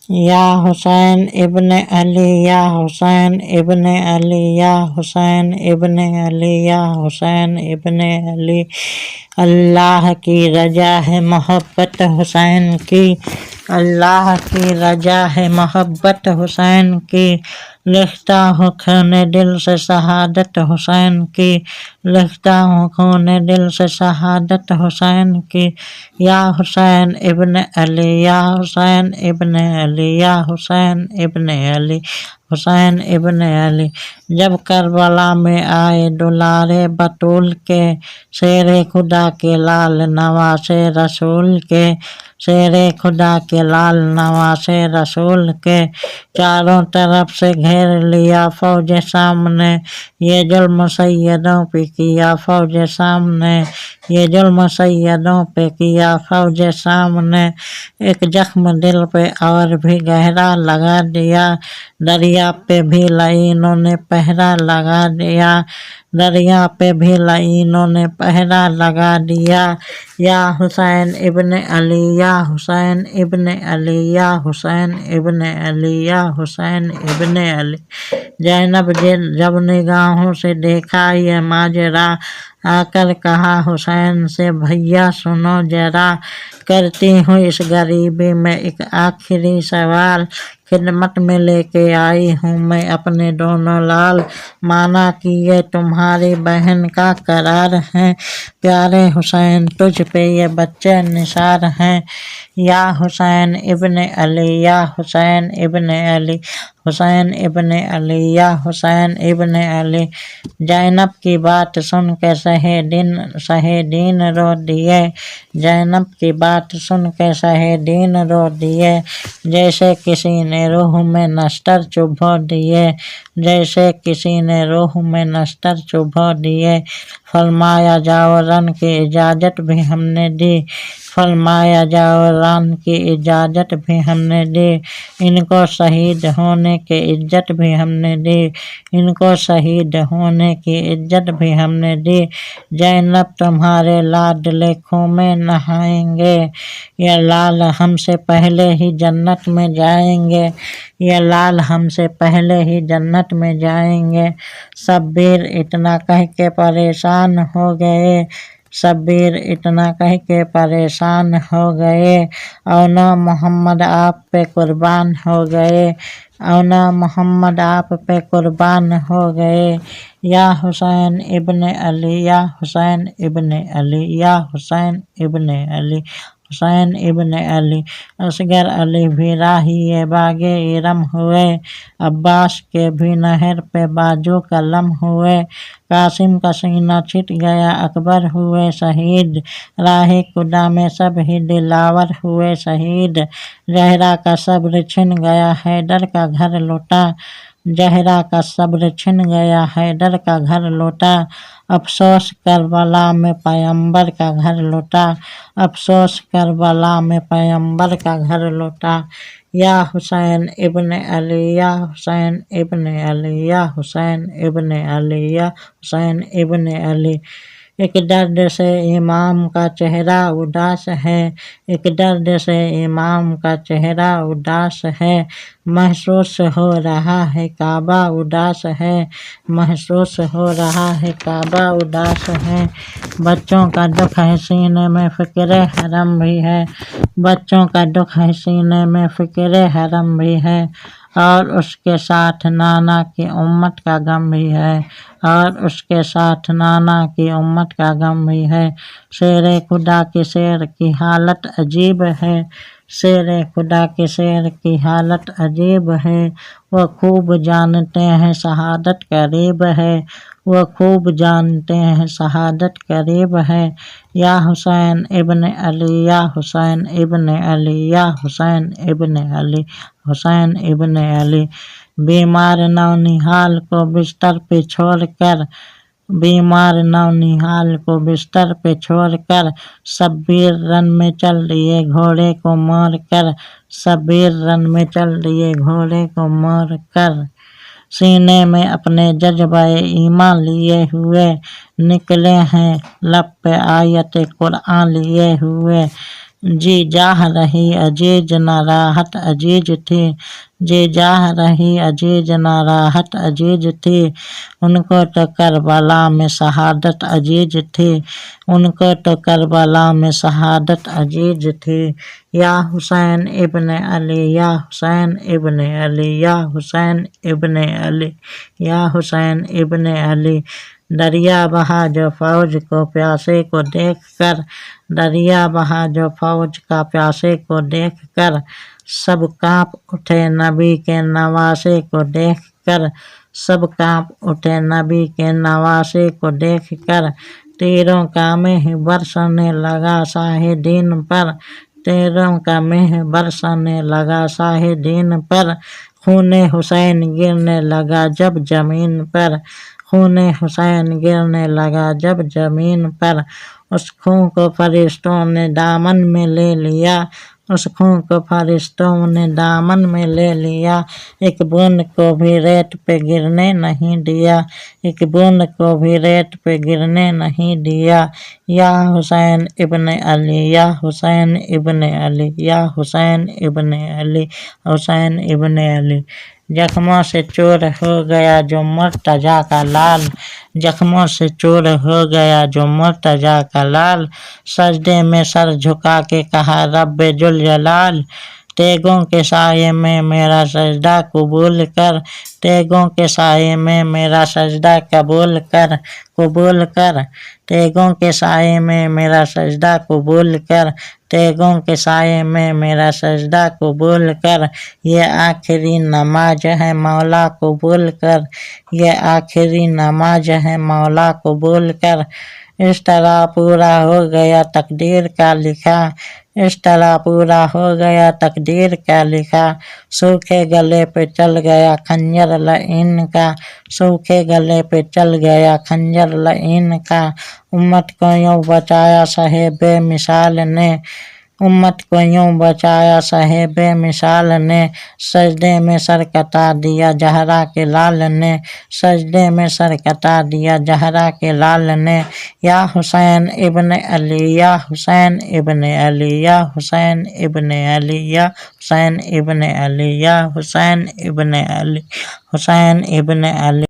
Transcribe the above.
یا حسین ابن علی یا حسین ابن علی یا حسین ابن علی یا حسین ابن علی۔ اللہ کی رجا ہے محبت حسین کی، اللہ کی رجا ہے محبت حسین کی، لکھتا ہوں خون دل سے شہادت حسین کی، لکھتا ہوں خون دل سے شہادت حسین کی۔ یا حسین ابن علی یا حسین ابن علی یا حسین ابن علی، حسین ابن علی۔ جب کربلا میں آئے دلارے بطول کے، شیر خدا کے لال نواسے رسول کے، شیر خدا کے لال نواسے رسول کے، چاروں طرف سے گھیر لیا فوج سامنے، یہ ظلم سیدوں پہ کیا فوج سامنے، یہ ظلم سیدوں پہ کیا فوج سامنے۔ ایک زخم دل پہ اور بھی گہرا لگا دیا، دریا پہ بھی لعینوں نے پہرا لگا دیا، دریا پہ بھی لعینوں نے پہرا لگا دیا۔ یا حسین ابن علی یا حسین ابن علی یا حسین ابن علی یا حسین ابن علی۔ زینب جب نگاہوں سے دیکھا یہ ماجرا، آ کر کہا حسین سے بھیا سنو ذرا، کرتی ہوں اس غریبی میں ایک آخری سوال، خدمت میں لے کے آئی ہوں میں اپنے دونوں لال، مانا کہ یہ تمہاری بہن کا قرار ہے، پیارے حسین تجھ پہ یہ بچے نثار ہیں۔ یا حسین ابن علی یا حسین ابن علی، حسین ابن علی یا حسین ابن علی۔ زینب کی بات سن کے شہیدین رو دیے، زینب کی بات سن کے شہیدین رو دیے، جیسے کسی نے روح میں نشتر چبھو دیے، جیسے کسی نے روح میں نشتر چبھو دیے۔ فرمایا جاؤ رن کی اجازت بھی ہم نے دی، فرمایا جاؤ رن کی اجازت بھی ہم نے دی، ان کو شہید ہونے کی عزت بھی ہم نے دی، ان کو شہید ہونے کی عزت بھی ہم نے دی۔ زینب تمہارے لاڈلے خوں میں نہائیں گے، یہ لال ہم سے پہلے ہی جنت میں جائیں گے، یہ لال ہم سے پہلے ہی جنت میں جائیں گے۔ شبیر اتنا کہہ کے پریشان ہو گئے، شبیر اتنا کہہ کے پریشان ہو گئے، اونا محمد آپ پہ قربان ہو گئے، اونا محمد آپ پہ قربان ہو گئے۔ یا حسین ابن علی یا حسین ابن علی یا حسین ابن علی، حسین ابن علی۔ اصغر علی بھی راہی باغ ارم ہوئے، عباس کے بھی نہر پہ بازو قلم ہوئے، قاسم کا سینہ چھٹ گیا اکبر ہوئے شہید، راہ خدا میں سب ہی دلاور ہوئے شہید، زہرا کا صبر چھن گیا حیدر کا گھر لوٹا، زہرا کا صبر چھن گیا حیدر کا گھر لوٹا، افسوس کربلا میں پیغمبر کا گھر لوٹا، افسوس کربلا میں پیغمبر کا گھر لوٹا۔ یا حسین ابن علی یا حسین ابن علی یا حسین ابن علی یا حسین ابن علی۔ ایک درد سے امام کا چہرہ اداس ہے، ایک درد سے امام کا چہرہ اداس ہے، محسوس ہو رہا ہے کعبہ اداس ہے، محسوس ہو رہا ہے کعبہ اداس ہے۔ بچوں کا دکھ ہے سینے میں فکر حرم بھی ہے، بچوں کا دکھ ہے سینے میں فکر حرم بھی ہے، اور اس کے ساتھ نانا کی امت کا غم بھی ہے، اور اس کے ساتھ نانا کی امت کا غم بھی ہے۔ شیر خدا کے شیر کی حالت عجیب ہے، شیر خدا کے شیر کی حالت عجیب ہے، وہ خوب جانتے ہیں شہادت قریب ہے، وہ خوب جانتے ہیں شہادت قریب ہے۔ یا حسین ابن علی یا حسین ابن علی یا حسین ابن علی، حسین ابن علی۔ بیمار نونہال کو بستر پہ چھوڑ کر، بیمار نونہال کو بستر پہ چھوڑ کر، شبیر رن میں چل دیے گھوڑے کو موڑ کر، شبیر رن میں چل دیے گھوڑے کو موڑ کر، سینے میں اپنے جذبہ ایمان لیے ہوئے، نکلے ہیں لب پہ آیت قرآن لیے ہوئے، جی جاہ رہی عزیز نہ راحت عزیز تھی، جی جاہ رہی عزیز نہ راحت عزیز تھی، ان کو تو کربلا میں شہادت عزیز تھی، ان کو تو کربلا میں شہادت عزیز تھی۔ یا حسین ابن علی، یا حسین ابن علی، یا حسین ابن علی، یا حسین ابن علی۔ دریا بہا جو فوج کو پیاسے کو دیکھ کر، دریا بہا جو فوج کا پیاسے کو دیکھ کر، سب کانپ اٹھے نبی کے نواسے کو دیکھ کر، سب کانپ اٹھے نبی کے نواسے کو دیکھ کر۔ تیروں کا مہ برسنے لگا شاہ دین پر، تیروں کا مہ برسنے لگا شاہ دین پر، خون حسین گرنے لگا جب زمین پر، خون حسین گرنے لگا جب زمین پر۔ اس خون کو فرشتوں نے دامن میں لے لیا، اس خون کو فرشتوں نے دامن میں لے لیا، ایک بوند کو بھی ریت پہ گرنے نہیں دیا، ایک بوند کو بھی ریت پہ گرنے نہیں دیا۔ یا حسین ابن علی، یا حسین ابن علی، یا حسین ابن علی، حسین ابن علی۔ زخموں سے چور ہو گیا جو مرتضیٰ کا لال، زخموں سے چور ہو گیا جو مرتضیٰ کا لال، سجدے میں سر جھکا کے کہا رب ذوالجلال، تیغوں کے سائے میں میرا سجدہ قبول کر، تیغوں کے سائے میں میرا سجدہ قبول کر، قبول کر، تیغوں کے سائے میں میرا سجدہ قبول کر، تیغوں کے سائے میں میرا سجدہ قبول کر۔ یہ آخری نماز ہے مولا قبول کر، یہ آخری نماز ہے مولا قبول کر۔ اس طرح پورا ہو گیا تقدیر کا لکھا، اس طرح پورا ہو گیا تقدیر کا لکھا، سوکھے گلے پہ چل گیا خنجر لعین کا، سوکھے گلے پہ چل گیا خنجر لعین کا۔ امت کو یوں بچایا صاحب مثال نے، امت کو یوں بچایا صاحب مثال نے، سجدے میں سر کتا دیا زہرا کے لال نے، سجدے میں سر کتا دیا زہرا کے لال نے۔ یا حسین ابن علی، یا حسین ابن علی، یا حسین ابن علی، یا حسین ابن علی، یا حسین ابن علی، حسین ابن علی۔